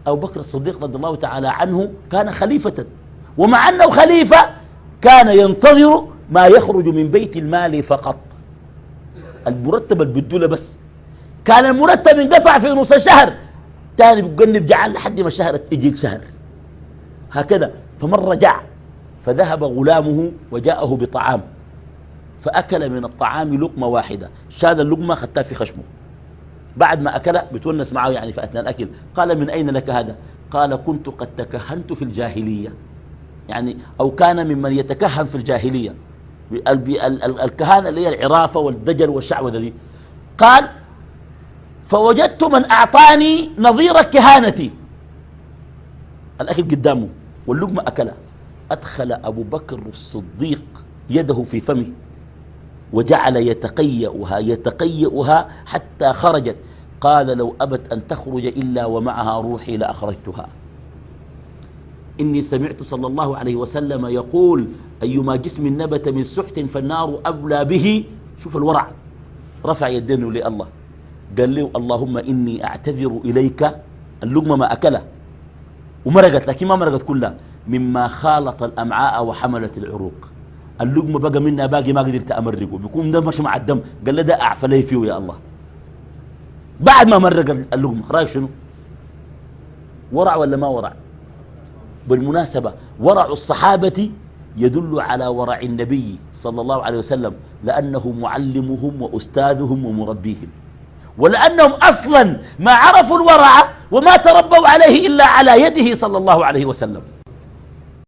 أبو بكر الصديق رضي الله تعالى عنه كان خليفة، ومع أنه خليفة كان ينتظر ما يخرج من بيت المال فقط. المرتب اللي بدوله بس، كان المرتب انقطع في نص الشهر، تاني بيقنب جعل لحد ما الشهر يجيك شهر هكذا. فمن رجع فذهب غلامه وجاءه بطعام، فأكل من الطعام لقمة واحدة، شاد اللقمة خدتها في خشمه. بعد ما أكل بتونس معه يعني في أثناء الأكل، قال من أين لك هذا؟ قال كنت قد تكهنت في الجاهلية، يعني أو كان ممن يتكهن في الجاهلية، الكهانة اللي هي العرافة والدجل والشعوذة دي. قال فوجدت من أعطاني نظير كهانتي، الأكل قدامه واللقمة أكلها. أدخل أبو بكر الصديق يده في فمه وجعل يتقيئها حتى خرجت. قال لو أبت أن تخرج إلا ومعها روحي لأخرجتها. إني سمعت صلى الله عليه وسلم يقول أيما جسم نبت من سحت فالنار أولى به. شوف الورع، رفع يدينه لله، قال له اللهم إني أعتذر إليك. اللقمة ما أكله ومرقت، لكن ما مرقت كلها، مما خالط الأمعاء وحملت العروق. اللقمة بقى منها باقي ما قدرت أمرقه، بيكون ده مش مع الدم. قال له ده أعفى لي فيه يا الله. بعد ما مرق اللقمة، رأيك شنو؟ ورع ولا ما ورع؟ بالمناسبة ورع الصحابة يدل على ورع النبي صلى الله عليه وسلم، لأنه معلمهم وأستاذهم ومربيهم، ولأنهم أصلا ما عرفوا الورع وما تربوا عليه إلا على يده صلى الله عليه وسلم.